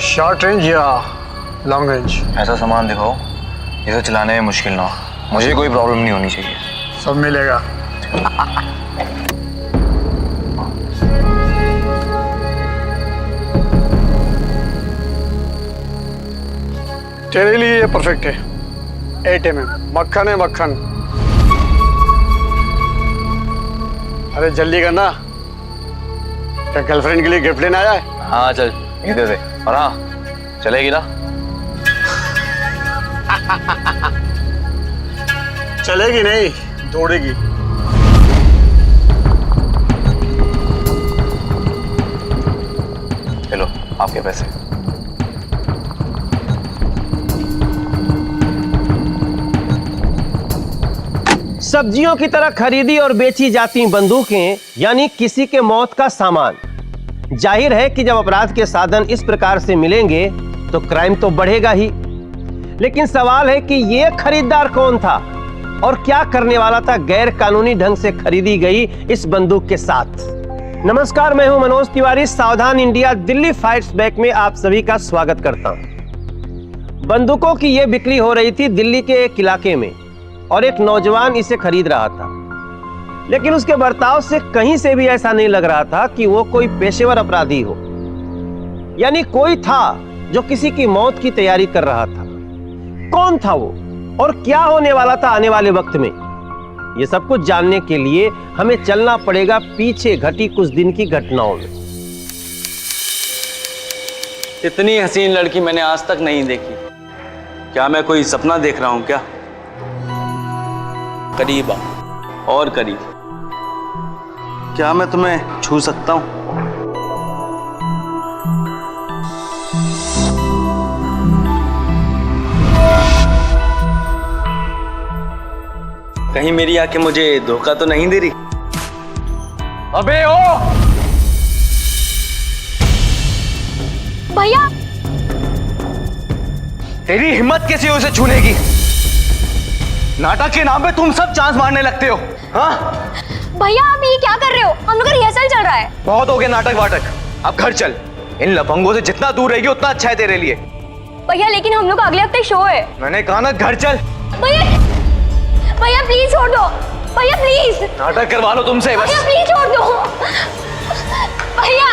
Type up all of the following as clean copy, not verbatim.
Short range या long range? ऐसा सामान दिखाओ जिसे चलाने में मुश्किल ना हो, मुझे कोई प्रॉब्लम नहीं होनी चाहिए। सब मिलेगा। तेरे लिए ये परफेक्ट है। 8 mm मक्खन है, मक्खन। अरे जल्दी करना, क्या गर्लफ्रेंड के लिए गिफ्ट लेने आया है? हाँ चल ये दे दे। और हाँ चलेगी ना? चलेगी नहीं, दौड़ेगी। चलो आपके पैसे। सब्जियों की तरह खरीदी और बेची जाती बंदूकें यानी किसी के मौत का सामान। जाहिर है कि जब अपराध के साधन इस प्रकार से मिलेंगे तो क्राइम तो बढ़ेगा ही। लेकिन सवाल है कि यह खरीदार कौन था और क्या करने वाला था गैर कानूनी ढंग से खरीदी गई इस बंदूक के साथ। नमस्कार, मैं हूं मनोज तिवारी। सावधान इंडिया दिल्ली फाइट्स बैक में आप सभी का स्वागत करता हूं। बंदूकों की यह बिक्री हो रही थी दिल्ली के एक इलाके में और एक नौजवान इसे खरीद रहा था। लेकिन उसके बर्ताव से कहीं से भी ऐसा नहीं लग रहा था कि वो कोई पेशेवर अपराधी हो, यानी कोई था जो किसी की मौत की तैयारी कर रहा था। कौन था वो और क्या होने वाला था आने वाले वक्त में, ये सब कुछ जानने के लिए हमें चलना पड़ेगा पीछे घटी कुछ दिन की घटनाओं में। इतनी हसीन लड़की मैंने आज तक नहीं देखी। क्या मैं कोई सपना देख रहा हूं क्या? करीब आओ और करीब। क्या मैं तुम्हें छू सकता हूं? कहीं मेरी आंखें मुझे धोखा तो नहीं दे रही? अबे ओ भैया, तेरी हिम्मत कैसी है उसे छूने की? नाटक के नाम पे तुम सब चांस मारने लगते हो। हाँ भैया आप ये क्या कर रहे हो? हम लोग का रिहर्सल चल रहा है। बहुत हो गया नाटक वाटक, अब घर चल। इन लफंगों से जितना दूर रहेगी उतना अच्छा है तेरे लिए। भैया लेकिन हम लोग का अगले हफ्ते शो है। मैंने कहा ना घर चल। भैया भैया प्लीज छोड़ दो। भैया प्लीज। नाटक करवा लो तुमसे बस। भैया प्लीज छोड़ दो। भैया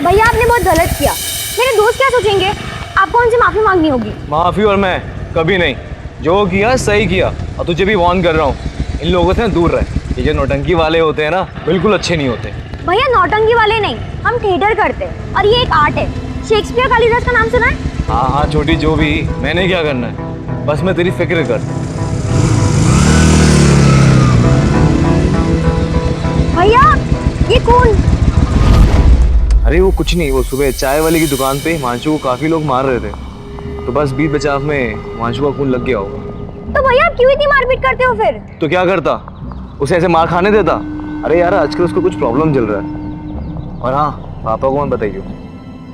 भैया आपने बहुत गलत किया। मेरे दोस्त क्या सोचेंगे? आपको उनसे माफी मांगनी होगी। माफी और मैं कभी नहीं, जो किया सही किया। और तुझे भी वार्न कर रहा हूँ, इन लोगों से दूर रह। ये जो नौटंकी वाले होते हैं ना, बिल्कुल अच्छे नहीं होते। भैया नौटंकी वाले नहीं, हम थिएटर करते हैं और ये एक आर्ट है। शेक्सपियर कालिदास का नाम सुना है? हाँ हाँ छोटी, जो भी। मैंने क्या करना है, बस मैं तेरी फिक्र कर। भैया ये कौन? अरे वो कुछ नहीं, वो सुबह चाय वाले की दुकान पे हिमांशु को काफी लोग मार रहे थे, तो बस बीच बचाव में हिमांशु का खून लग गया होगा। तो भैया आप क्यों इतनी मारपीट करते हो फिर? तो क्या करता, उसे ऐसे मार खाने देता? अरे यार आजकल उसको कुछ प्रॉब्लम चल रहा है। और हाँ पापा को मत बताइए।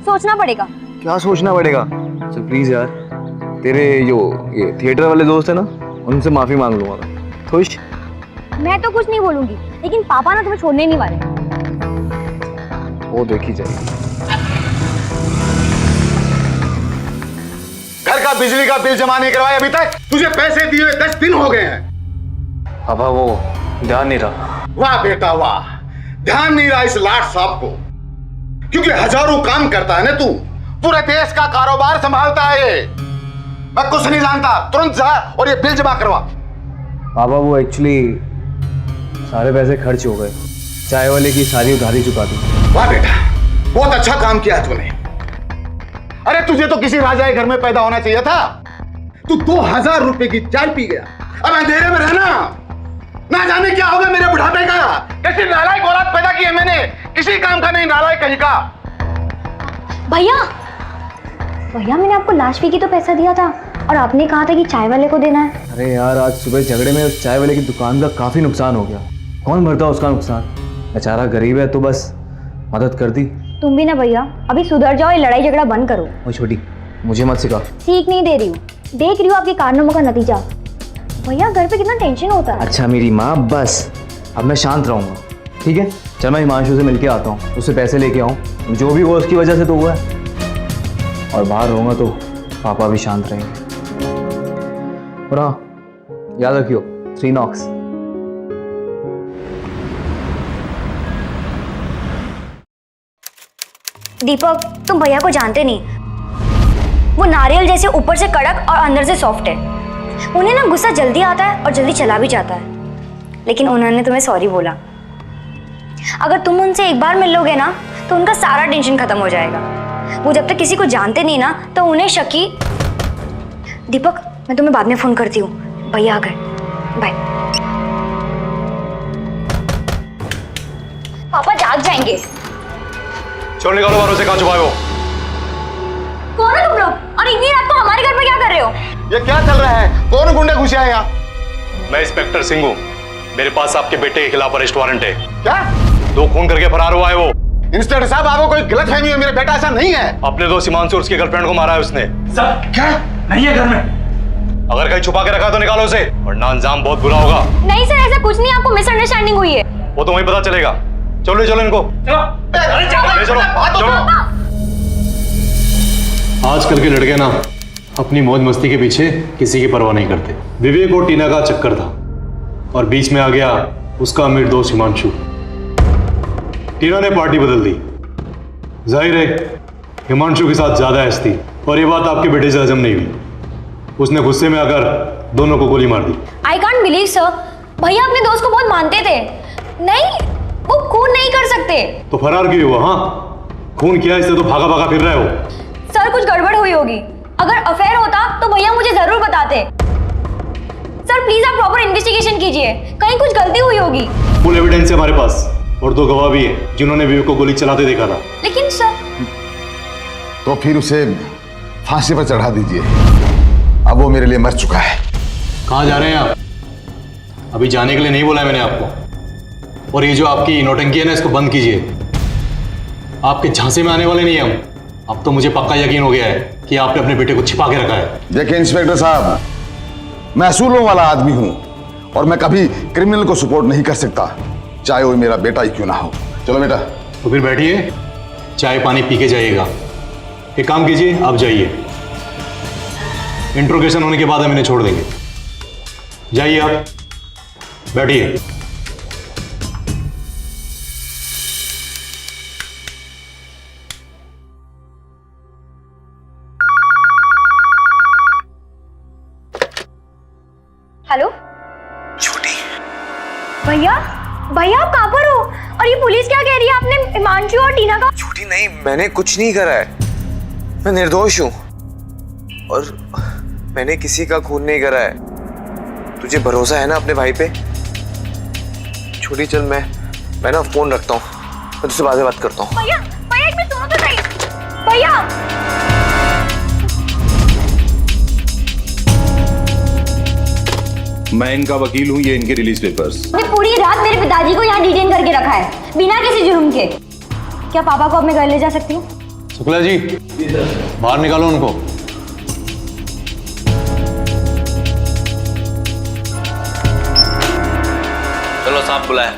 सोचना पड़ेगा। क्या सोचना पड़ेगा? चल प्लीज यार, तेरे जो ये थिएटर वाले दोस्त है ना, उनसे माफी मांग लूंगा मैं। खुश? मैं तो कुछ नहीं बोलूंगी, लेकिन पापा ना तुम्हें छोड़ने नहीं वाले। वो देखी जाएगी। घर का बिजली का बिल जमा नहीं करवाया अभी तक? तुझे पैसे दिए हुए 10 दिन हो गए हैं। पापा वो ध्यान नहीं रहा। वाह बेटा वाह, ध्यान नहीं रहा इस लाट साहब को, क्योंकि हजारों काम करता है ना तू। पूरे देश का कारोबार संभालता है ये। मैं कुछ नहीं जानता, तुरंत जा और ये बिल जमा करवा। पापा वो एक्चुअली सारे पैसे खर्च हो गए, चाय वाले की सारी उधारी चुका दी। वाह बेटा, बहुत अच्छा काम किया तूने। अरे तुझे तो किसी राजा के घर में पैदा होना चाहिए था। तू 2000 रुपए की चाय पी गया। अब अंधेरे में रहना, ना जाने क्या होगा मेरे बुढ़ापे का। कैसी नालायक औलाद पैदा की है मैंने, किसी काम का नहीं, नालायक कहीं का। भैया भैया मैंने आपको लास्ट वीक ही तो पैसा दिया था और आपने कहा था कि चाय वाले को देना है। अरे यार आज सुबह झगड़े में उस चाय वाले की दुकान का काफी नुकसान हो गया। कौन भरता उसका नुकसान? बेचारा गरीब है तो बस मदद कर दी। तुम भी ना भैया, अभी सुधर जाओ, ये लड़ाई झगड़ा बंद करो। ओ छोटी, मुझे मत सिखा। सीख नहीं दे रही हूँ, देख रही हूँ आपके कारनामों का नतीजा। भैया घर पे कितना टेंशन होता है। अच्छा मेरी माँ, बस अब मैं शांत रहूंगा, ठीक है? चल मैं हिमांशु से मिलके आता हूँ, उससे पैसे लेके आऊँ, जो भी हुआ उसकी वजह से तो हुआ है। और बाहर रहूँगा तो पापा भी शांत रहेंगे। और हाँ, याद रखियो 3 knocks। दीपक, तुम भैया को जानते नहीं। वो नारियल जैसे ऊपर से कड़क और अंदर से सॉफ्ट है। उन्हें ना गुस्सा जल्दी आता है और जल्दी चला भी जाता है। लेकिन उन्होंने तुम्हें सॉरी बोला। अगर तुम उनसे एक बार मिल लोगे ना तो उनका सारा टेंशन खत्म हो जाएगा। वो जब तक किसी को जानते नहीं ना तो उन्हें शकी। दीपक, मैं तुम्हें बाद में फोन करती हूँ, भैया आ गए। बाय। पापा जाग जाएंगे। चलो निकालो बाहर से, कहाँ छुपाए हो? कौन है तुम लोग और इतनी रात को हमारे घर पे क्या कर रहे हो? ये क्या चल रहा है? कौन गुंडे घुसे हैं यहाँ? मैं इंस्पेक्टर सिंह हूँ। मेरे पास आपके बेटे के खिलाफ अरेस्ट वारंट है। क्या? 2 खून करके फरार हुआ है वो। इंस्पेक्टर साहब, आपको कोई गलतफहमी है? मेरा बेटा ऐसा नहीं है। अपने दोस्त हिमांशु और उसकी गर्लफ्रेंड को मारा है उसने। सर, क्या? नहीं है घर में। अगर कहीं छुपा के रखा तो निकालो उसे, वरना अंजाम बहुत बुरा होगा। नहीं सर, ऐसा कुछ नहीं, आपको मिसअंडरस्टैंडिंग हुई है। वो तो वहीं पता चलेगा। चलो ले चलो इनको। ले चलो। आजकल के लड़के ना अपनी मौज मस्ती के पीछे किसी की परवाह नहीं करते। विवेक और टीना का चक्कर था और बीच में आ गया उसका अमीर दोस्त हिमांशु। टीना ने पार्टी बदल दी। जाहिर है हिमांशु के साथ ज्यादा ऐश थी और ये बात आपके बेटे से हजम नहीं हुई। उसने गुस्से में आकर दोनों को गोली मार दी। आई कांट बिलीव सर, भैया अपने दोस्त को बहुत मानते थे। नहीं, वो खून नहीं कर सकते। तो फरार क्यों हुआ? हाँ, खून किया इससे तो भागा भागा फिर रहे हो। सर, कुछ गड़बड़ हुई होगी। अगर अफेयर होता तो भैया मुझे जरूर बताते। सर प्लीज आप प्रॉपर इन्वेस्टिगेशन कीजिए, कहीं कुछ गलती हुई होगी। फुल एविडेंस है हमारे पास और 2 गवाह भी है जिन्होंने विवेक को गोली चलाते देखा था। लेकिन सर, तो फिर उसे फांसी पर चढ़ा दीजिए। अब वो मेरे लिए मर चुका है। कहाँ जा रहे हैं आप? अभी जाने के लिए नहीं बोला है मैंने आपको। और ये जो आपकी नौटंकी है ना, इसको बंद कीजिए। आपके झांसे में आने वाले नहीं हम। अब तो मुझे पक्का यकीन हो गया है कि आपने अपने बेटे को छिपा के रखा है। देखिए इंस्पेक्टर साहब, मैं असूलों वाला आदमी हूं और मैं कभी क्रिमिनल को सपोर्ट नहीं कर सकता, चाहे वो मेरा बेटा ही क्यों ना हो। चलो बेटा। तो फिर बैठिए, चाय पानी पी के जाइएगा। एक काम कीजिए, आप जाइए। इंट्रोगेशन होने के बाद हम इन्हें छोड़ देंगे। जाइए आप, बैठिए। हेलो छोटी, भैया, भैया आप कहाँ पर हो? और ये पुलिस क्या कह रही है? आपने हिमांशु और टीना का? छोटी नहीं, मैंने कुछ नहीं करा है। मैं निर्दोष हूँ और मैंने किसी का खून नहीं करा है। तुझे भरोसा है ना अपने भाई पे? छोटी चल, मैं ना फोन रखता हूँ, मैं तुझसे बाद में बात करता हूँ। भैया, भैया एक मिनट सुनो तो सही। भैया, मैं इनका वकील हूँ, ये इनके रिलीज पेपर्स। आपने पूरी रात मेरे पिताजी को यहाँ डिटेन करके रखा है बिना किसी जुर्म के। क्या पापा को अपने घर ले जा सकती हूँ? शुक्ला जी, बाहर निकालो उनको। चलो साहब बुलाए।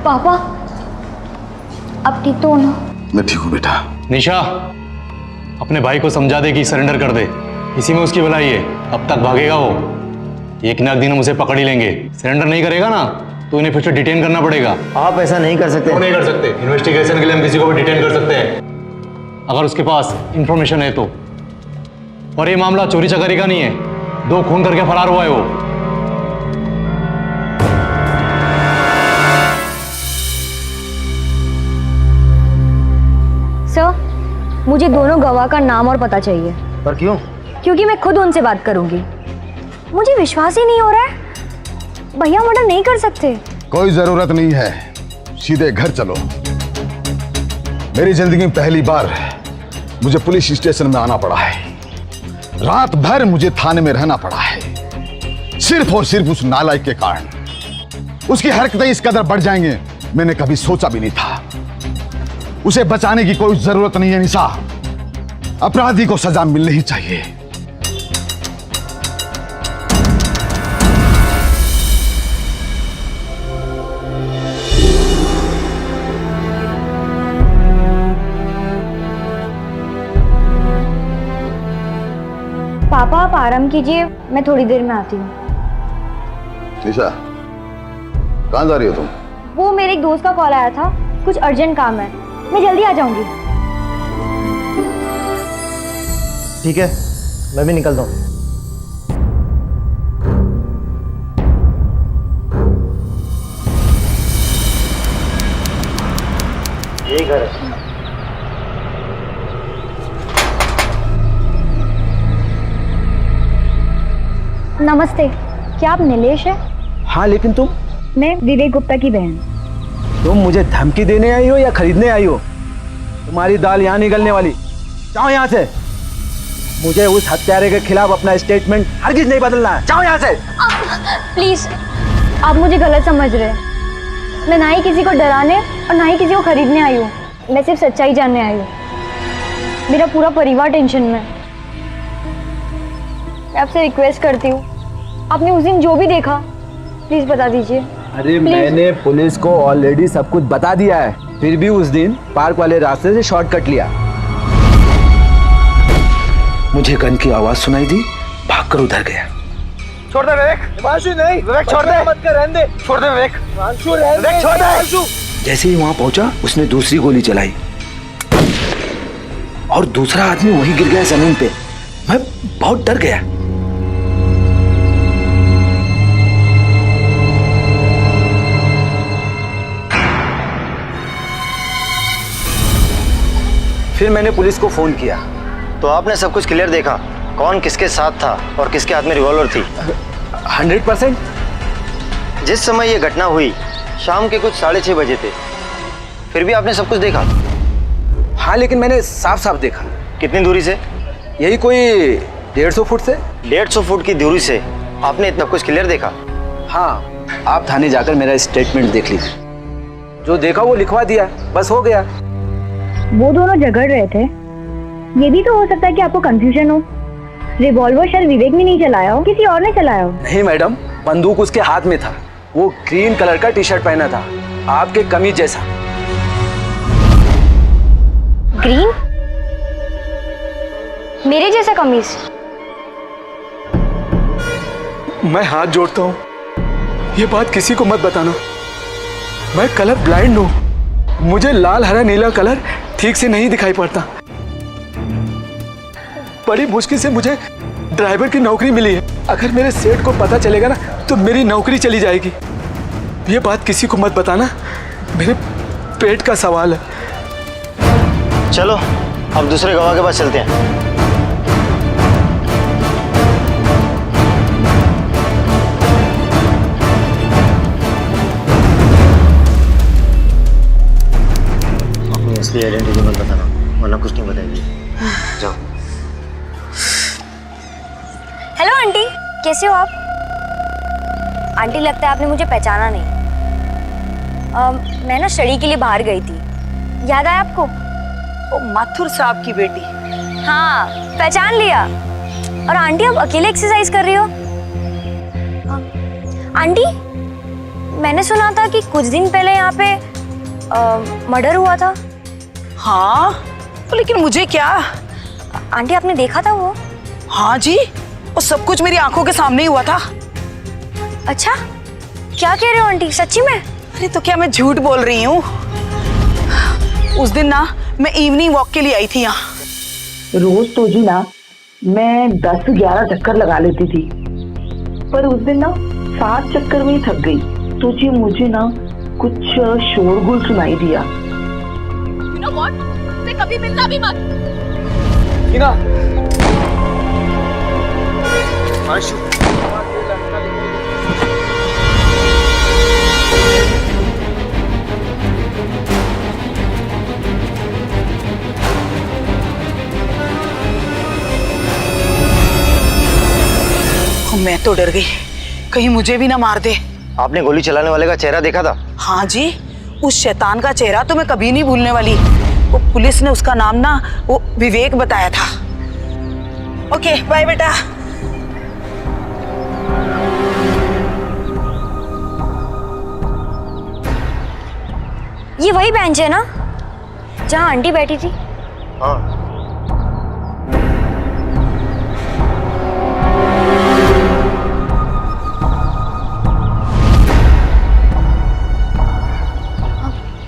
पापा, अब ठीक तो हो ना? मैं ठीक हूँ बेटा। निशा, अपने भाई को समझा दे कि सरेंडर कर दे। इसी में उसकी भलाई है। अब तक भागेगा वो, एक ना एक दिन हम उसे पकड़ ही लेंगे। सरेंडर नहीं करेगा ना तो इन्हें फिर से डिटेन करना पड़ेगा। आप ऐसा नहीं कर सकते। क्यों नहीं कर सकते? इन्वेस्टिगेशन के लिए हम किसी को भी डिटेन कर सकते हैं अगर उसके पास इंफॉर्मेशन है तो। और ये मामला चोरी चकारी का नहीं है, 2 खून करके फरार हुआ है वो। सर, मुझे दोनों गवाह का नाम और पता चाहिए। पर क्यों? क्योंकि मैं खुद उनसे बात करूंगी। मुझे विश्वास ही नहीं हो रहा है, भैया मर्डर नहीं कर सकते। कोई जरूरत नहीं है, सीधे घर चलो। मेरी जिंदगी में पहली बार मुझे पुलिस स्टेशन में आना पड़ा है। रात भर मुझे थाने में रहना पड़ा है, सिर्फ और सिर्फ उस नालायक के कारण। उसकी हरकतें इस कदर बढ़ जाएंगे मैंने कभी सोचा भी नहीं था। उसे बचाने की कोई जरूरत नहीं है निशा। अपराधी को सजा मिलनी ही चाहिए। पापा आप आराम कीजिए, मैं थोड़ी देर में आती हूँ। निशा, कहाँ जा रही हो तुम? वो मेरे एक दोस्त का कॉल आया था, कुछ अर्जेंट काम है, मैं जल्दी आ जाऊंगी। ठीक है, मैं भी निकलता हूँ। यही घर है। नमस्ते, क्या आप नीलेश हैं? हाँ, लेकिन तुम मैं विवेक गुप्ता की बहन। तुम मुझे धमकी देने आई हो या खरीदने आई हो? तुम्हारी दाल यहाँ निकलने वाली। जाओ यहाँ से। मुझे उस हत्यारे के खिलाफ अपना स्टेटमेंट हरगिज नहीं बदलना है। जाओ यहाँ से। प्लीज, आप मुझे गलत समझ रहे हैं। मैं ना ही किसी को डराने और ना ही किसी को खरीदने आई हूँ, मैं सिर्फ सच्चाई जानने आई हूँ। मेरा पूरा परिवार टेंशन में। मैं आपसे रिक्वेस्ट करती हूँ, आपने उस दिन जो भी देखा प्लीज बता दीजिए। अरे Please. मैंने पुलिस को ऑलरेडी सब कुछ बता दिया है, फिर भी उस दिन पार्क वाले रास्ते से शॉर्टकट लिया। मुझे गन की आवाज सुनाई दी, भागकर उधर गया। छोड़ दे विवेक। हिमांशु नहीं, विवेक छोड़ दे, मत कर, रहने दे। छोड़ दे विवेक। हिमांशु रहने दे, छोड़ दे। जैसे ही वहां पहुंचा, उसने दूसरी गोली चलाई और दूसरा आदमी वहीं गिर गया जमीन पे। मैं बहुत डर गया। फिर मैंने पुलिस को फोन किया। तो आपने सब कुछ क्लियर देखा, कौन किसके साथ था और किसके हाथ में रिवॉल्वर थी? 100%। जिस समय ये घटना हुई शाम के कुछ 6:30 बजे थे, फिर भी आपने सब कुछ देखा? हाँ, लेकिन मैंने साफ साफ देखा। कितनी दूरी से? यही कोई 150 फुट से। 150 फुट की दूरी से आपने इतना कुछ क्लियर देखा? हाँ, आप थाने जाकर मेरा स्टेटमेंट देख लीजिए। जो देखा वो लिखवा दिया, बस हो गया। वो दोनों झगड़ रहे थे, ये भी तो हो सकता है कि आपको कंफ्यूजन हो। रिवॉल्वर शायद विवेक ने नहीं चलाया हो, किसी और ने चलाया हो। नहीं मैडम, बंदूक उसके हाथ में था। वो ग्रीन कलर का टी शर्ट पहना था, आपके कमीज जैसा। ग्रीन? मेरे जैसा कमीज? मैं हाथ जोड़ता हूँ, ये बात किसी को मत बताना। मैं कलर ब्लाइंड हूँ, मुझे लाल हरा नीला कलर ठीक से नहीं दिखाई पड़ता। बड़ी मुश्किल से मुझे ड्राइवर की नौकरी मिली है। अगर मेरे सेठ को पता चलेगा ना तो मेरी नौकरी चली जाएगी। ये बात किसी को मत बताना, मेरे पेट का सवाल है। चलो अब दूसरे गवाह के पास चलते हैं। अपनी असली आइडेंटिटी मत बताना, वरना कुछ नहीं बताएगी। जाओ। हेलो आंटी, कैसे हो आप? आंटी, लगता है आपने मुझे पहचाना नहीं। मैं ना स्टडी के लिए बाहर गई थी, याद आया आपको? ओ, माथुर साहब की बेटी। हाँ, पहचान लिया। और आंटी, आप अकेले एक्सरसाइज कर रही हो? आंटी, मैंने सुना था कि कुछ दिन पहले यहाँ पे मर्डर हुआ था। हाँ, तो लेकिन मुझे क्या? आंटी, आपने देखा था वो? हाँ जी, वो सब कुछ मेरी आंखों के सामने ही हुआ था। अच्छा, क्या कह रहे हो आंटी, सच्ची में? अरे तो क्या मैं झूठ बोल रही हूँ? उस दिन ना मैं इवनिंग वॉक के लिए आई थी यहाँ। रोज तो जी ना मैं 10 से 11 चक्कर लगा लेती थी, पर उस दिन ना 7 चक्कर में ही थक गई। तो जी मुझे ना कुछ शोरगुल सुनाई दिया। You know what? मैं कभी मिलना भी मत। हीना, मैं तो डर गई, कहीं मुझे भी ना मार दे। आपने गोली चलाने वाले का चेहरा देखा था? हाँ जी, उस शैतान का चेहरा तो मैं कभी नहीं भूलने वाली। वो पुलिस ने उसका नाम ना वो विवेक बताया था। ओके बाय बेटा। ये वही बेंच है ना जहाँ आंटी बैठी थी? हाँ।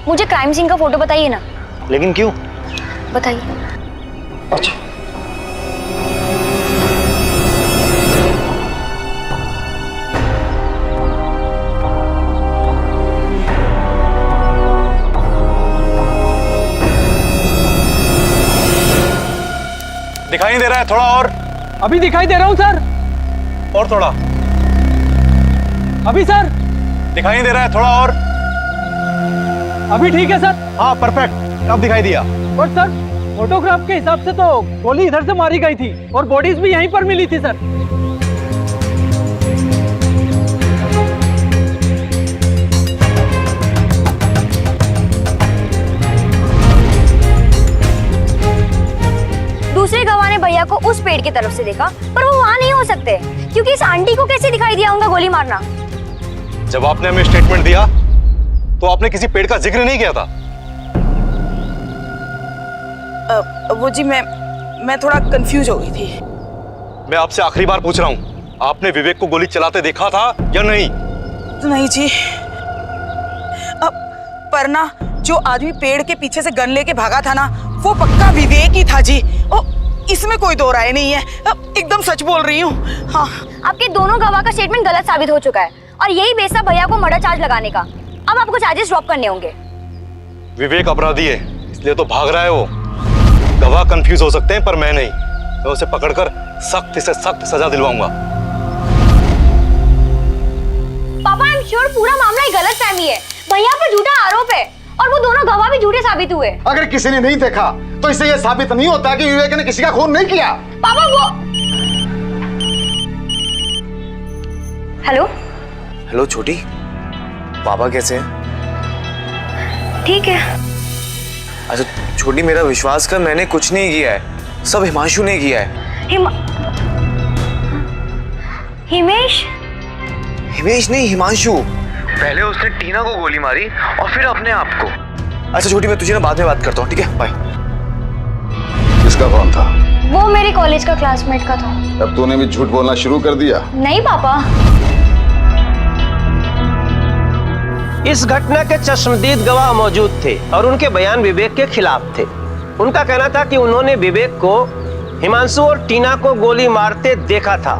मुझे क्राइम सीन का फोटो बताइए ना। लेकिन क्यों? बताइए। अच्छा। दिखाई नहीं दे रहा है, थोड़ा और। अभी दिखाई दे रहा हूँ सर। और थोड़ा। अभी सर। दिखाई नहीं दे रहा है, थोड़ा और। अभी ठीक है सर। हाँ परफेक्ट, अब दिखाई दिया। और सर फोटोग्राफ के हिसाब से तो गोली इधर से मारी गई थी और बॉडीज भी यहीं पर मिली थी सर। दूसरे गवाह ने भैया को उस पेड़ की तरफ से देखा, पर वो वहां नहीं हो सकते क्योंकि इस आंटी को कैसे दिखाई दिया उनका गोली मारना? जब आपने हमें स्टेटमेंट दिया तो आपने किसी पेड़ का जिक्र नहीं किया था। वो जी मैं थोड़ा कंफ्यूज हो गई थी। मैं आपसे आखिरी बार पूछ रहा हूँ, आपने विवेक को गोली चलाते देखा था या नहीं? नहीं जी। पर ना जो आदमी पेड़ के पीछे से गन लेके भागा था ना, वो पक्का विवेक ही था जी। इसमें कोई दो राय नहीं है, एकदम सच बोल रही हूँ। हाँ। आपके दोनों गवाह का स्टेटमेंट गलत साबित हो चुका है और यही बेस है भैया को मर्डर चार्ज लगाने का। अब आपको चार्जेस ड्रॉप करने होंगे। विवेक अपराधी है इसलिए तो भाग रहा है वो। गवाह कंफ्यूज हो सकते हैं पर मैं नहीं। मैं उसे पकड़कर सख्त से सख्त सजा दिलवाऊंगा। पापा आई एम श्योर पूरा मामला ही गलतफहमी है। भैया पर झूठा आरोप है और वो दोनों गवाह भी झूठे साबित हुए। अगर किसी ने नहीं देखा तो इससे यह साबित नहीं होता कि विवेक ने किसी का खून नहीं किया। पापा वो हेलो हेलो छोटी, पापा कैसे हैं? ठीक है। अच्छा छोटी, मेरा विश्वास कर, मैंने कुछ नहीं किया है, सब हिमांशु ने किया है। हिमेश? हिमेश नहीं, हिमांशु। पहले उसने टीना को गोली मारी और फिर अपने आप को। अच्छा छोटी, मैं तुझे ना बाद में बात करता हूँ, ठीक है? बाय। किसका फोन था? वो मेरे कॉलेज का क्लासमेट का था। अब तूने भी झूठ बोलना शुरू कर दिया? नहीं पापा। इस घटना के चश्मदीद गवाह मौजूद थे और उनके बयान विवेक के खिलाफ थे। उनका कहना था कि उन्होंने विवेक को हिमांशु और टीना को गोली मारते देखा था।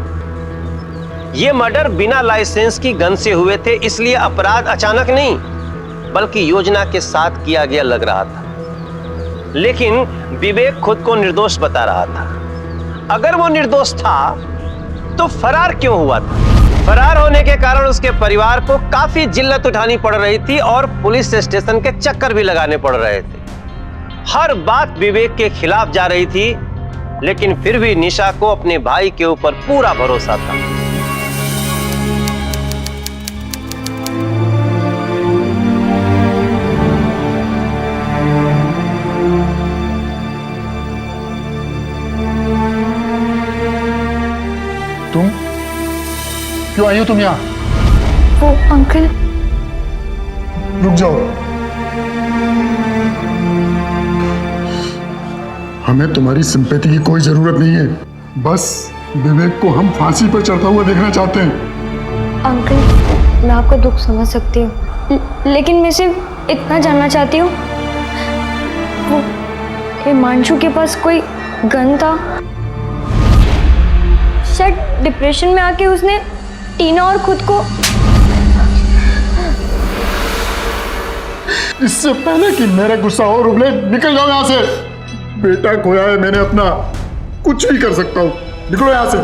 ये मर्डर बिना लाइसेंस की गन से हुए थे, इसलिए अपराध अचानक नहीं बल्कि योजना के साथ किया गया लग रहा था। लेकिन विवेक खुद को निर्दोष बता रहा था। अगर वो निर्दोष था तो फरार क्यों हुआ था? फरार होने के कारण उसके परिवार को काफी जिल्लत उठानी पड़ रही थी और पुलिस स्टेशन के चक्कर भी लगाने पड़ रहे थे। हर बात विवेक के खिलाफ जा रही थी, लेकिन फिर भी निशा को अपने भाई के ऊपर पूरा भरोसा था। तुम क्यों आई हो तुम यहाँ? वो अंकल। रुक जाओ, हमें तुम्हारी सिंपैथी की कोई जरूरत नहीं है। बस विवेक को हम फांसी पर चढ़ता हुआ देखना चाहते हैं। अंकल मैं आपका दुख समझ सकती हूँ, लेकिन मैं सिर्फ इतना जानना चाहती हूँ, वो हिमांशु के पास कोई गन था? शायद डिप्रेशन में आके उसने टीना और खुद को। इससे पहले कि मेरा गुस्सा और उबले, निकल जाओ यहाँ से। बेटा खोया है मैंने अपना, कुछ भी कर सकता हूँ, निकलो यहाँ से।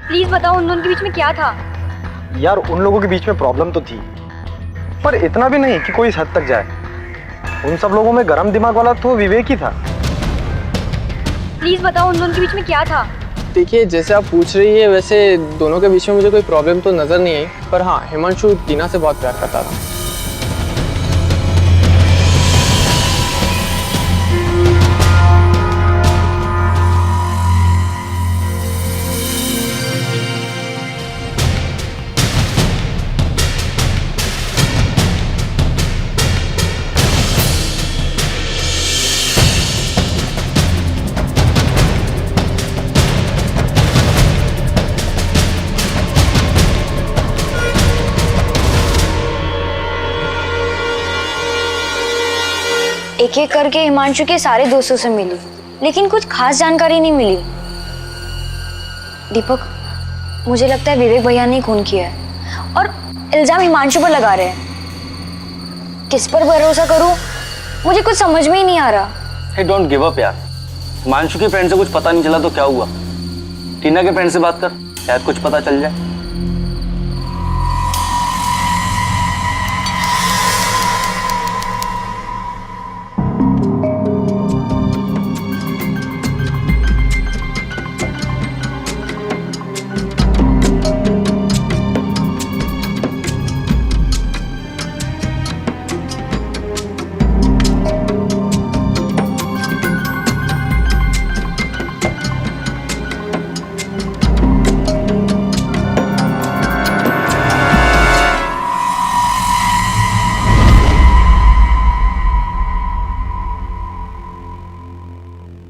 प्लीज बताओ उन दोनों के बीच में क्या था? यार उन लोगों के बीच में प्रॉब्लम तो थी, पर इतना भी नहीं कि कोई इस हद तक जाए। उन सब लोगों में गरम दिमाग वाला तो विवेक ही था। प्लीज बताओ उन दोनों के बीच में क्या था? देखिए, जैसे आप पूछ रही है वैसे दोनों के बीच में मुझे कोई प्रॉब्लम तो नज़र नहीं आई, पर हाँ, हिमांशु टीना से बहुत प्यार करता था। एक एक करके हिमांशु के सारे दोस्तों से मिली, लेकिन कुछ खास जानकारी नहीं मिली। दीपक, मुझे लगता है विवेक भैया ने खून किया है और इल्जाम हिमांशु पर लगा रहे हैं। किस पर भरोसा करूं, मुझे कुछ समझ में ही नहीं आ रहा। हे डोंट गिव अप यार। हिमांशु की फ्रेंड से कुछ पता नहीं चला तो क्या हुआ? टीना के फ्रेंड से बात कर, शायद कुछ पता चल जाए।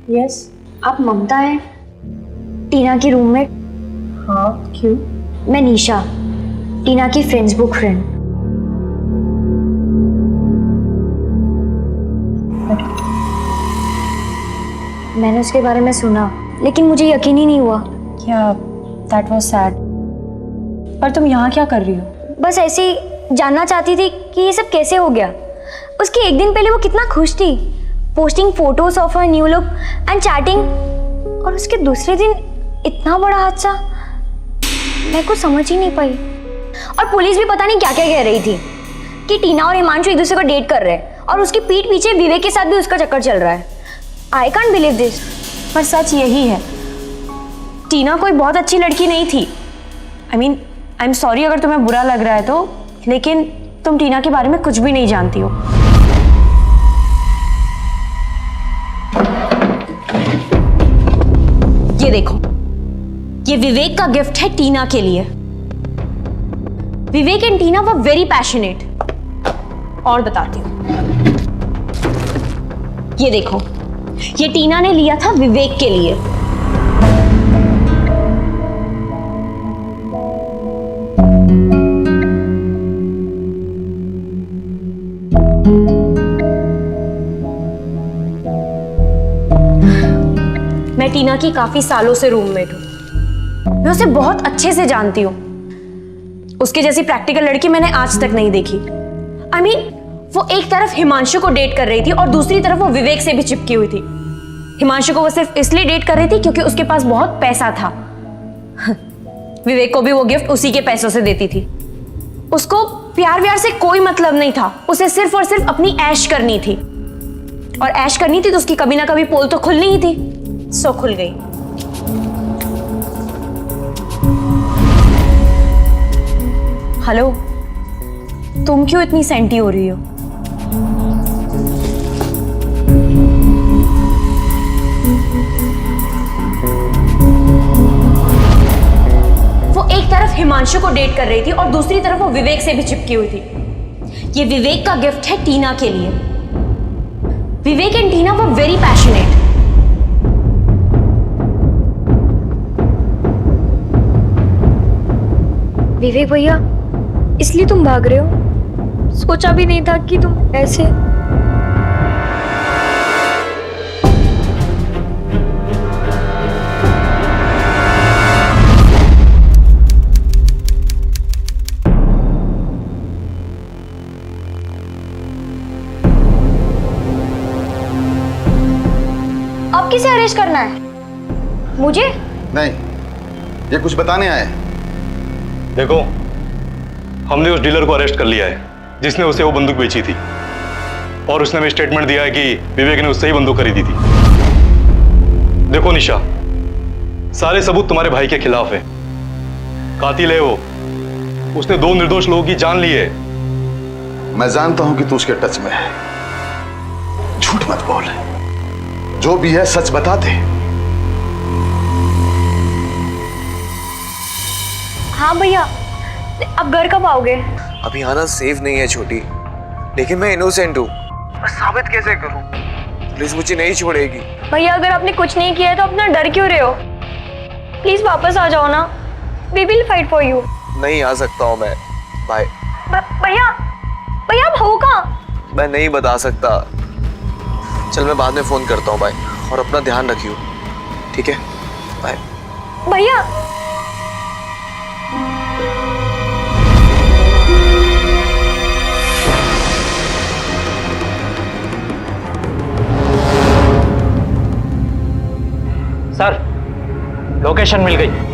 यस, आप ममता हैं, टीना की रूममेट? हाँ, क्यों? मैं निशा, टीना की फ्रेंड्स बुक फ्रेंड। मैंने उसके बारे में सुना, लेकिन मुझे यकीन ही नहीं हुआ। क्या? That was sad. पर तुम यहाँ क्या कर रही हो? बस ऐसे ही जानना चाहती थी कि ये सब कैसे हो गया। उसके एक दिन पहले वो कितना खुश थी, posting photos of her new look and chatting, और उसके दूसरे दिन इतना बड़ा हादसा। मैं कुछ समझ ही नहीं पाई। और पुलिस भी पता नहीं क्या क्या कह रही थी कि टीना और हिमांशु एक दूसरे को डेट कर रहे हैं और उसकी पीठ पीछे विवेक के साथ भी उसका चक्कर चल रहा है। I can't believe this. पर सच यही है, टीना कोई बहुत अच्छी लड़की नहीं थी। आई एम सॉरी अगर तुम्हें बुरा लग रहा है तो, लेकिन तुम टीना के बारे में कुछ भी नहीं जानती हो। ये देखो, ये विवेक का गिफ्ट है टीना के लिए। Vivek and Tina were very passionate. और बताती हूँ, ये देखो, ये टीना ने लिया था विवेक के लिए। मैं टीना की काफी सालों से रूममेट हूं। मैं उसे बहुत अच्छे से जानती हूँ। उसके जैसी प्रैक्टिकल लड़की मैंने आज तक नहीं देखी। I mean, वो एक तरफ हिमांशु को डेट कर रही थी और दूसरी तरफ वो विवेक से भी चिपकी हुई थी। हिमांशु को वो सिर्फ इसलिए डेट कर रही थी क्योंकि उसके पास बहुत पैसा था। विवेक को भी वो गिफ्ट उसी के पैसों से देती थी। उसको प्यार व्यार से कोई मतलब नहीं था, उसे सिर्फ और सिर्फ अपनी ऐश करनी थी। और ऐश करनी थी तो उसकी कभी ना कभी पोल तो खुलनी ही थी। सो खुल गई। हेलो, तुम क्यों इतनी सेंटी हो रही हो? वो एक तरफ हिमांशु को डेट कर रही थी और दूसरी तरफ वो विवेक से भी चिपकी हुई थी। ये विवेक का गिफ्ट है टीना के लिए। Vivek and Tina were very passionate. Vivek भैया, इसलिए तुम भाग रहे हो? सोचा भी नहीं था कि तुम ऐसे। अब किसे अरेस्ट करना है? मुझे? नहीं, ये कुछ बताने आए हैं। देखो, हमने उस डीलर को अरेस्ट कर लिया है जिसने उसे वो बंदूक बेची थी, और उसने हमें स्टेटमेंट दिया है कि विवेक ने उससे ही बंदूक खरीदी थी। देखो निशा, सारे सबूत तुम्हारे भाई के खिलाफ है। कातिल है वो, उसने 2 निर्दोष लोगों की जान ली है। मैं जानता हूं कि तू उसके टच में है। झूठ मत बोल, जो भी है सच बता दे। हाँ भैया, अब घर कब आओगे? अभी आना सेफ नहीं है छोटी, लेकिन मैं इनोसेंट हूँ। मैं साबित कैसे करूँ? पुलिस मुझे नहीं छोड़ेगी। भैया अगर आपने कुछ नहीं किया है तो अपना डर क्यों रहे हो? प्लीज वापस आ जाओ ना। We will fight for you. नहीं आ सकता हूँ मैं। बाय। भैया भैया आप हो कहाँ? मैं नहीं बता सकता। चल मैं बाद में फोन करता हूँ। बाय। और अपना ध्यान रखियो, ठीक है? बाय। भैया सर, लोकेशन मिल गई।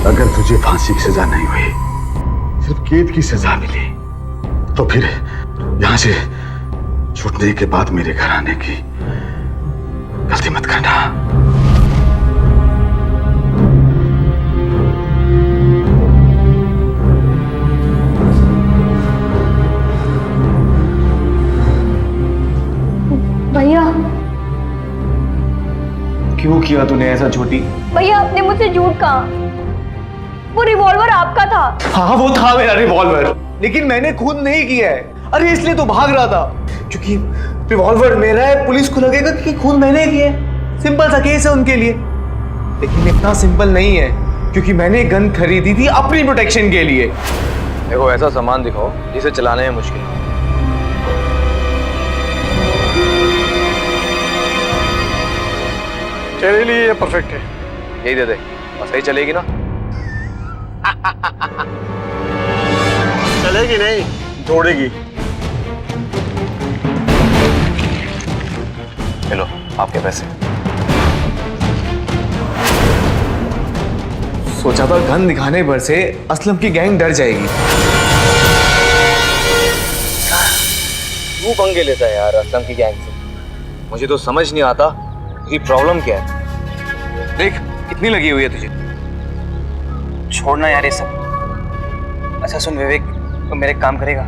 अगर तुझे फांसी की सजा नहीं हुई, सिर्फ कैद की सजा मिली, तो फिर यहां से छूटने के बाद मेरे घर आने की गलती मत करना। भैया क्यों किया तूने ऐसा छोटी? भैया आपने मुझसे झूठ कहा। वो रिवॉल्वर आपका था। हाँ वो था मेरा रिवॉल्वर, लेकिन मैंने खून नहीं किया है। अरे इसलिए तो भाग रहा था, क्योंकि रिवॉल्वर मेरा है, पुलिस को लगेगा कि खून मैंने किया है। सिंपल सा केस है उनके लिए। लेकिन इतना सिंपल नहीं है, क्योंकि मैंने गन खरीदी थी अपनी प्रोटेक्शन के लिए। देखो ऐसा सामान दिखाओ जिसे चलाने में मुश्किल हो। तेरे लिए ये परफेक्ट है। यही दे दे, बस सही चलेगी ना? चलेगी नहीं, दौड़ेगी। चलो आपके पैसे। सोचा था गन दिखाने पर से असलम की गैंग डर जाएगी। तू पंगे लेता है यार असलम की गैंग से। मुझे तो समझ नहीं आता कि प्रॉब्लम क्या है। देख कितनी लगी हुई है तुझे। छोड़ना यार ये सब। अच्छा सुन विवेक, तो मेरे काम करेगा?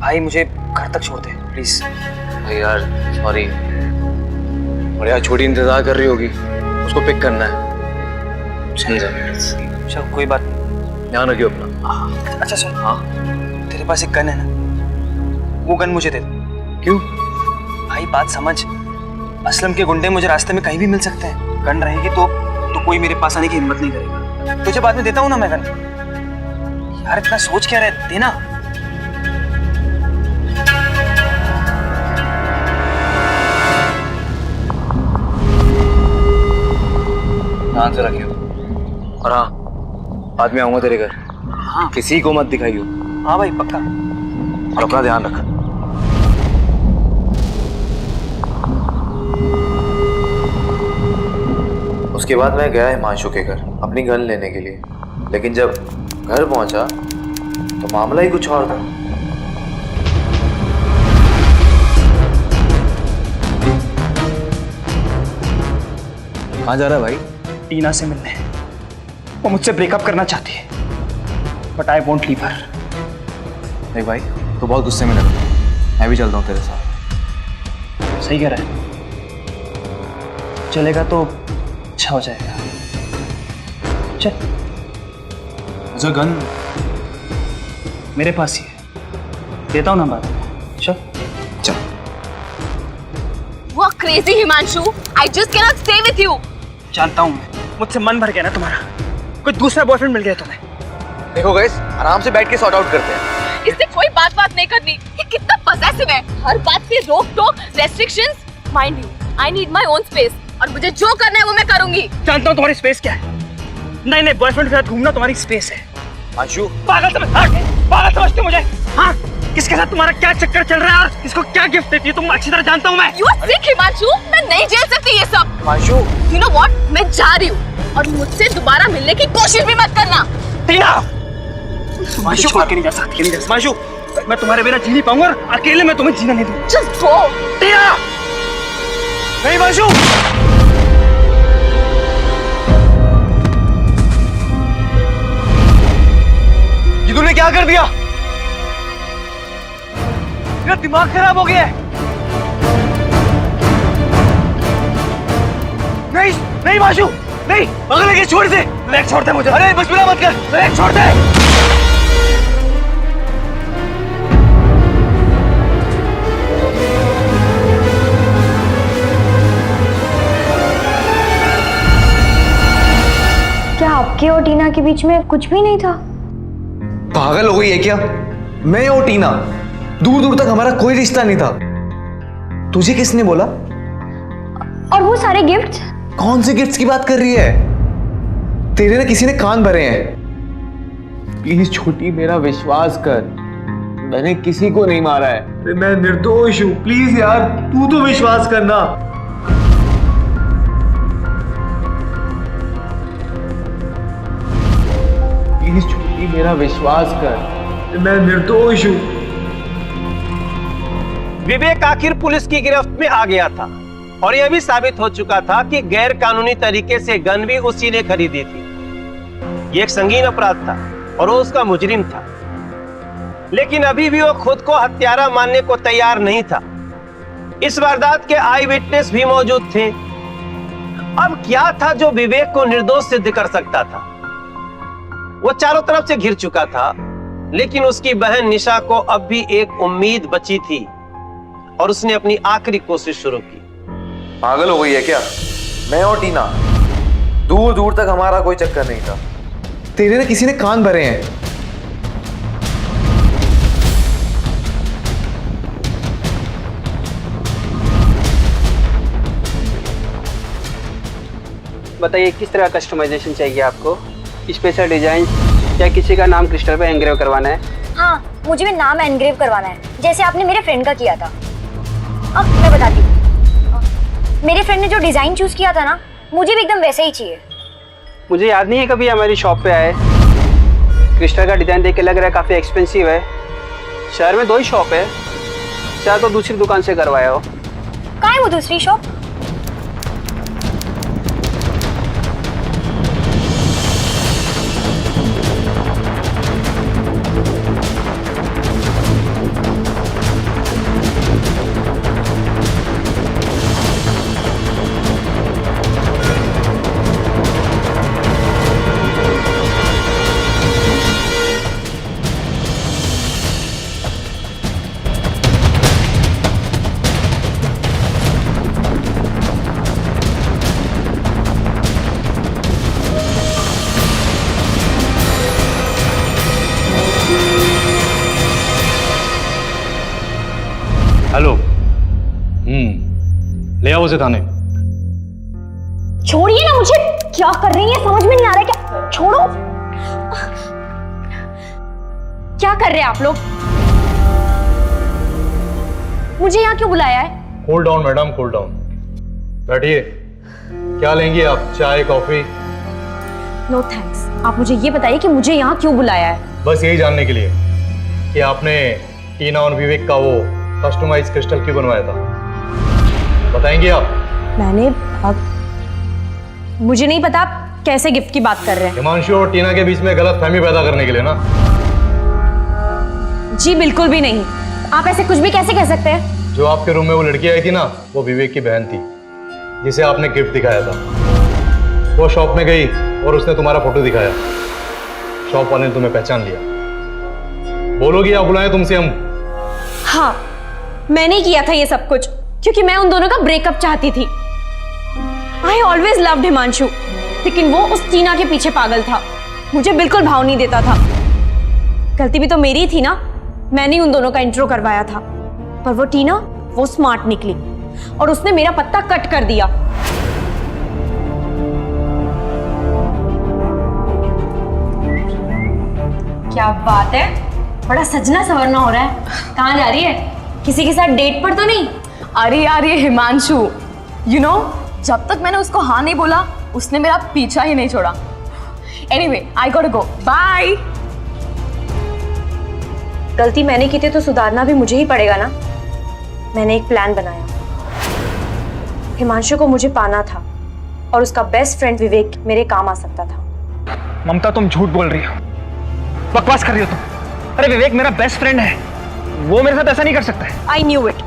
भाई मुझे घर तक छोड़ दे प्लीज। भाई यार सॉरी, और यार छोटी इंतजार कर रही होगी, उसको पिक करना है। चल कोई बात नहीं, ध्यान रखियो अपना। अच्छा सुन, हाँ तेरे पास एक गन है ना, वो गन मुझे दे दे। क्यों? भाई बात समझ, असलम के गुंडे मुझे रास्ते में कहीं भी मिल सकते हैं। गन रहेगी तो कोई मेरे पास आने की हिम्मत नहीं करेगा। तुझे बाद में देता हूँ ना मैं गन। यार इतना सोच क्या रहे, देना। ध्यान से रखियो। और हाँ, बाद में आऊंगा तेरे घर। हाँ किसी को मत दिखाइयो। हाँ भाई पक्का। और अपना ध्यान रख। उसके बाद मैं गया हिमांशु के घर अपनी गन लेने के लिए, लेकिन जब घर पहुंचा तो मामला ही कुछ और था। कहाँ जा रहा है भाई? टीना से मिलने। वो मुझसे ब्रेकअप करना चाहती है, but I won't leave her. देख भाई, तो बहुत गुस्से में लग रहा है। मैं भी चलता हूँ तेरे साथ। सही कह रहा है, चलेगा तो अच्छा हो जाएगा। चल। अच्छा गन मेरे पास ही है, देता हूँ ना बाद में। चल चल। वो crazy Himanshu, I just can not stay with you. जानता हूँ, मुझसे मन भर गया ना तुम्हारा। कोई दूसरा बॉयफ्रेंड मिल गया तुम्हें। देखो गाइस, आराम से बैठ के सॉर्ट आउट करते हैं। इससे मुझसे कोई बात नहीं करनी। ये कितना पॉसेसिव है, हर बात पे रोक टोक, restrictions. Mind you, I need my own space और मुझे जो करना है वो मैं करूंगी। जानता हूँ तुम्हारी स्पेस क्या है। नहीं, बॉयफ्रेंड के साथ घूमना तुम्हारी स्पेस है। अंशु, पागल समझते हो मुझे? हाँ, किसके साथ तुम्हारा क्या चक्कर चल रहा है और किसको क्या गिफ्ट देती है तुम अच्छी तरह जानता हूँ मैं। यू आर सिक हिमांशु, मैं नहीं झेल सकती ये सब। अंशु, यू नो व्हाट, मैं जा रही हूँ और मुझसे दोबारा मिलने की कोशिश भी मत करना। टीना, हिमांशु छोड़ के नहीं जा सकती, हिमांशु मैं तुम्हारे बिना जी नहीं पाऊंगा और अकेले मैं तुम्हें जीना नहीं दूँ। Just go. टीना, नहीं हिमांशु। ये तूने क्या कर दिया? मेरा दिमाग खराब हो गया है। नहीं हिमांशु, नहीं, अगर लेके छोड़ दे, लेके छोड़ दे मुझे। अरे बस मत कर, लेके छोड़ दे। क्या आपके और टीना के बीच में कुछ भी नहीं था? पागल हो गई है क्या? मैं और टीना दूर दूर तक हमारा कोई रिश्ता नहीं था। तुझे किसने बोला? और वो सारे गिफ्ट्स? कौन से गिफ्ट्स की बात कर रही है? तेरे ना किसी ने कान भरे हैं। प्लीज छोटी, मेरा विश्वास कर, मैंने किसी को नहीं मारा है। मैं निर्दोष हूँ, प्लीज यार तू तो विश्वास करना। प्लीज छोटी, मेरा विश्वास कर, मैं निर्दोष हूँ। विवेक आखिर पुलिस की गिरफ्त में आ गया था और यह भी साबित हो चुका था कि गैर कानूनी तरीके से गन भी उसी ने खरीदी थी। यह एक संगीन अपराध था और वो उसका मुजरिम था, लेकिन अभी भी वो खुद को हत्यारा मानने को तैयार नहीं था। इस वारदात के आई विटनेस भी मौजूद थे। अब क्या था जो विवेक को निर्दोष सिद्ध कर सकता था? वो चारों तरफ से घिर चुका था, लेकिन उसकी बहन निशा को अब भी एक उम्मीद बची थी और उसने अपनी आखिरी कोशिश शुरू की। पागल हो गई है क्या? मैं और टीना दूर दूर तक हमारा कोई चक्कर नहीं था। तेरे ना किसी ने कान भरे हैं। बताइए किस तरह का कस्टमाइजेशन चाहिए आपको? स्पेशल डिजाइन या किसी का नाम क्रिस्टल पे एंग्रेव करवाना है? हाँ, मुझे भी नाम एनग्रेव करवाना है, जैसे आपने मेरे फ्रेंड का किया था। अब मैं बताती हूँ, मेरे फ्रेंड ने जो डिजाइन चूज किया था ना, मुझे भी एकदम वैसे ही चाहिए। मुझे याद नहीं है कभी हमारी शॉप पे आए। क्रिस्टल का डिजाइन देख के लग रहा है काफी एक्सपेंसिव है। शहर में 2 ही शॉप है, चाहे तो दूसरी दुकान से करवाया हो। कहाँ है वो दूसरी शॉप? हेलो। ले आओ उसे थाने। छोड़िए ना मुझे, क्या कर रही है समझ में नहीं आ रहा है क्या? छोड़ो। क्या कर रहे हैं आप लोग? मुझे यहाँ क्यों बुलाया है? Cool down madam, cool down. बैठिए। क्या लेंगी आप? चाय, कॉफी? No thanks. आप मुझे ये बताइए कि मुझे यहाँ क्यों बुलाया है? बस यही जानने के लिए कि आपने टीना और विवेक का वो कस्टमाइज क्रिस्टल क्यों बनवाया था। बताएंगे आप? मैंने मुझे नहीं पता आप कैसे गिफ्ट की बात कर रहे हैं। हिमांशु और टीना के बीच में गलत फहमी पैदा करने के लिए ना? जी बिल्कुल भी नहीं। आप ऐसे कुछ भी कैसे कह सकते हैं? जो आपके रूम में वो लड़की आई थी ना, वो विवेक की बहन थी जिसे आपने गिफ्ट दिखाया था। वो शॉप में गई और उसने तुम्हारा फोटो दिखाया। शॉप वाले ने तुम्हें पहचान लिया। बोलोगी आप बुलाए तुमसे हम? हाँ, मैंने किया था ये सब कुछ क्योंकि मैं उन दोनों का ब्रेकअप चाहती थी। आई ऑलवेज लव्ड हिमांशु, लेकिन वो उस टीना के पीछे पागल था। मुझे बिल्कुल भाव नहीं देता था। गलती भी तो मेरी थी ना, मैंने उन दोनों का इंट्रो करवाया था, पर वो टीना वो स्मार्ट निकली और उसने मेरा पत्ता कट कर दिया। क्या बात है, बड़ा सजना सवरना हो रहा है। कहाँ जा रही है? किसी के साथ डेट पर तो नहीं? अरे यार ये हिमांशु, यू नो जब तक मैंने उसको हाँ नहीं बोला उसने मेरा पीछा ही नहीं छोड़ा। Anyway I got to go, bye. गलती मैंने की थी तो सुधारना भी मुझे ही पड़ेगा ना। मैंने एक प्लान बनाया। हिमांशु को मुझे पाना था और उसका बेस्ट फ्रेंड विवेक मेरे काम आ सकता था। ममता तुम झूठ बोल रही हो, बकवास कर रही हो तुम। अरे विवेक मेरा बेस्ट फ्रेंड है, वो मेरे साथ ऐसा नहीं कर सकता है। I knew it.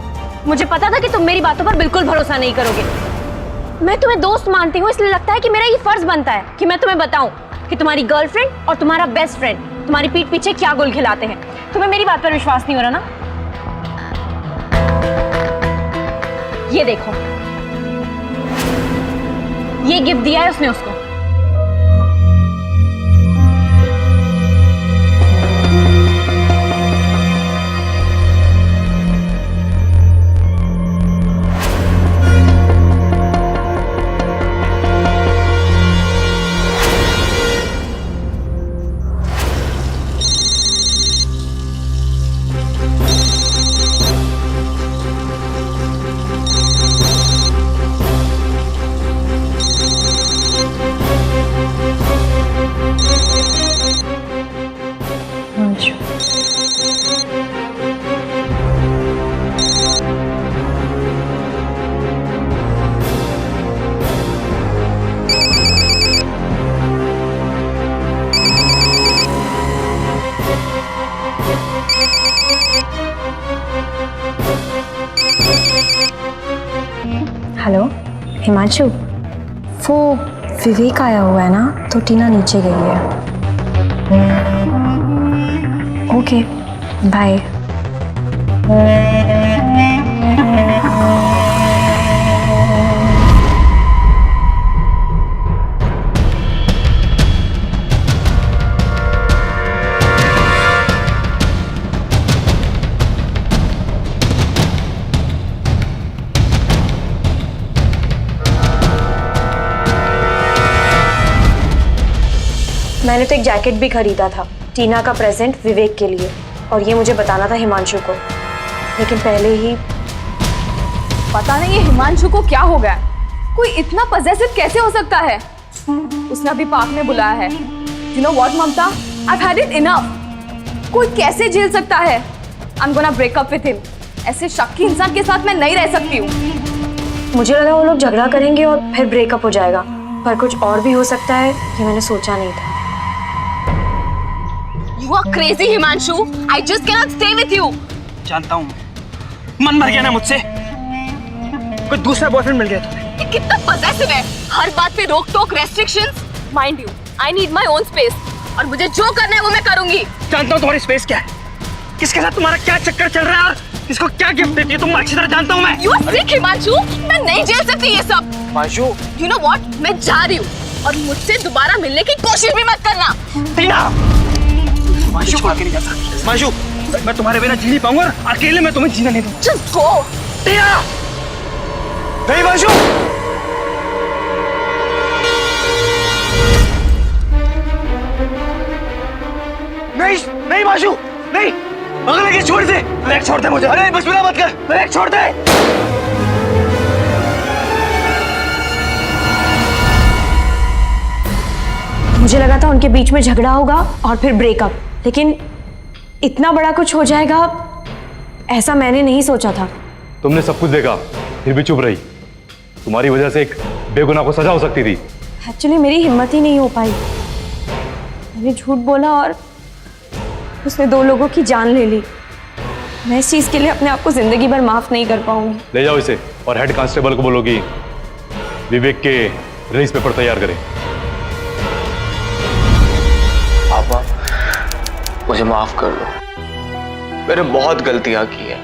मुझे पता था कि तुम मेरी बातों पर बिल्कुल भरोसा नहीं करोगे। मैं तुम्हें दोस्त मानती हूँ, इसलिए लगता है कि मेरा ये फर्ज बनता है कि मैं तुम्हें बताऊं कि तुम्हारी गर्लफ्रेंड और तुम्हारा बेस्ट फ्रेंड तुम्हारी पीठ पीछे क्या गुल खिलाते हैं। तुम्हें मेरी बात पर विश्वास नहीं हो रहा ना? ये देखो, ये गिफ्ट दिया है उसने उसको। हेलो हिमांशु, वो विवेक आया हुआ है ना, तो टीना नीचे गई है। Okay bye. मैंने तो एक जैकेट भी खरीदा था टीना का प्रेजेंट विवेक के लिए, और ये मुझे बताना था हिमांशु को, लेकिन पहले ही पता नहीं ये हिमांशु को क्या हो गया, कोई इतना पजेसिव कैसे हो सकता है। उसने अभी पार्क में बुलाया है। You know what Mamata, I have had it enough. कोई कैसे झेल सकता है? I am gonna break up with him. ऐसे शक्की इंसान के साथ मैं नहीं रह सकती हूँ। मुझे लगा वो लोग झगड़ा करेंगे और फिर ब्रेकअप हो जाएगा, पर कुछ और भी हो सकता है, ये मैंने सोचा नहीं था। You are crazy, Himanshu. I just cannot stay with you. जानता हूँ, मन भर गया ना मुझसे, कोई दूसरा बॉयफ्रेंड मिल गया तुम्हें। ये कितना possessive है, हर बात पे रोक टोक, restrictions. Mind you, I need my own space. और मुझे जो करना है वो मैं करूंगी। जानता हूँ तुम्हारी स्पेस क्या है, किसके साथ तुम्हारा क्या चक्कर चल रहा है और किसको क्या गिफ्ट देती है तुम अच्छी तरह जानता हूँ मैं। You are sick, Himanshu. मैं नहीं झेल सकती ये सब। Himanshu, You know what? मैं जा रही हूँ और मुझसे दोबारा मिलने की कोशिश भी मत करना। टीना, हिमांशु को आके नहीं जाता। हिमांशु, मैं तुम्हारे बिना जी नहीं पाऊंगा, अकेले मैं तुम्हें जीना नहीं दूंगा। Just go. टीना, नहीं हिमांशु, नहीं नहीं हिमांशु, नहीं, अगले के छोड़ दे, बैग छोड़ दे मुझे। अरे बस मेरा मत कर, बैग छोड़ दे। मुझे लगा था उनके बीच में झगड़ा होगा और फिर ब्रेकअप, लेकिन इतना बड़ा कुछ हो जाएगा ऐसा मैंने नहीं सोचा था। तुमने सब कुछ देखा फिर भी चुप रही। तुम्हारी वजह से एक बेगुनाह को सजा हो सकती थी। एक्चुअली मेरी हिम्मत ही नहीं हो पाई। मैंने झूठ बोला और उसने 2 लोगों की जान ले ली। मैं इस चीज के लिए अपने आप को जिंदगी भर माफ नहीं कर पाऊंगी। ले जाओ इसे और हेड कांस्टेबल को बोलो कि विवेक के रिलीज पेपर तैयार करें। पापा, मुझे माफ कर दो। मैंने बहुत गलतियां की है,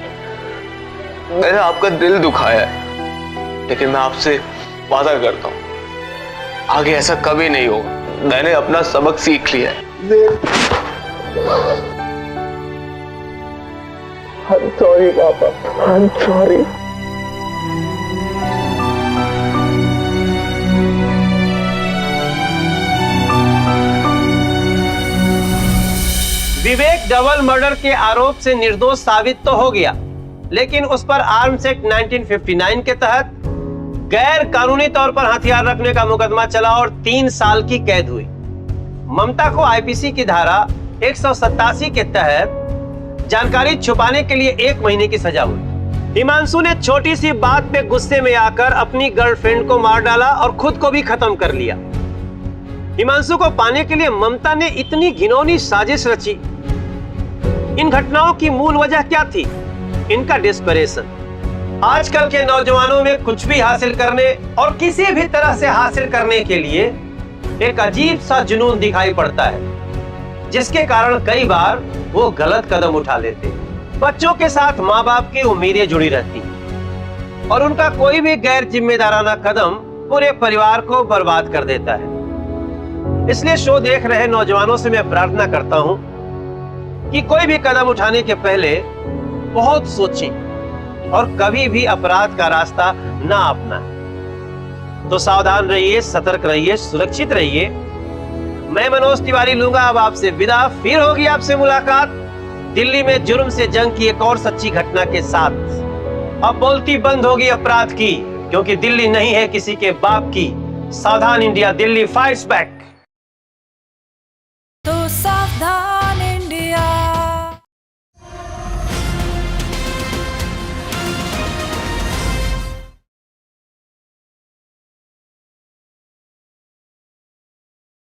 मैंने आपका दिल दुखाया है, लेकिन मैं आपसे वादा करता हूं आगे ऐसा कभी नहीं होगा। मैंने अपना सबक सीख लिया है। I'm sorry, पापा। I'm sorry। Vivek double murder के आरोप से निर्दोष साबित तो हो गया, लेकिन उस पर आर्म्स एक्ट 1959 के तहत गैर कानूनी तौर पर हथियार रखने का मुकदमा चला और 3 साल की कैद हुई। ममता को आईपीसी की धारा 187 के तहत जानकारी छुपाने के लिए 1 महीने की सजा हुई। हिमांशु ने छोटी सी बात पे गुस्से में आकर अपनी गर्लफ्रेंड को मार डाला और खुद को भी खत्म कर लिया। हिमांशु को पाने के लिए ममता ने इतनी घिनौनी साजिश रची। इन घटनाओं की मूल वजह क्या थी? इनका डिस्परेशन। आजकल के नौजवानों में कुछ भी हासिल करने और किसी भी तरह से हासिल करने के लिए एक अजीब सा जुनून दिखाई पड़ता है, जिसके कारण कई बार वो गलत कदम उठा लेते हैं। बच्चों के साथ माँ बाप की उम्मीदें जुड़ी रहती हैं और उनका कोई भी गैर जिम्मेदाराना कदम पूरे परिवार को बर्बाद कर देता है। इसलिए शो देख रहे नौजवानों से मैं प्रार्थना करता हूं कि कोई भी कदम उठाने के पहले बहुत सोचें और कभी भी अपराध का रास्ता ना अपनाएं। तो सावधान रहिए, सतर्क रहिए, सुरक्षित रहिए। मैं मनोज तिवारी लूंगा अब आपसे विदा। फिर होगी आपसे मुलाकात दिल्ली में जुर्म से जंग की एक और सच्ची घटना के साथ। अब बोलती बंद होगी अपराध की, क्योंकि दिल्ली नहीं है किसी के बाप की। सावधान इंडिया, दिल्ली फाइट्स बैक।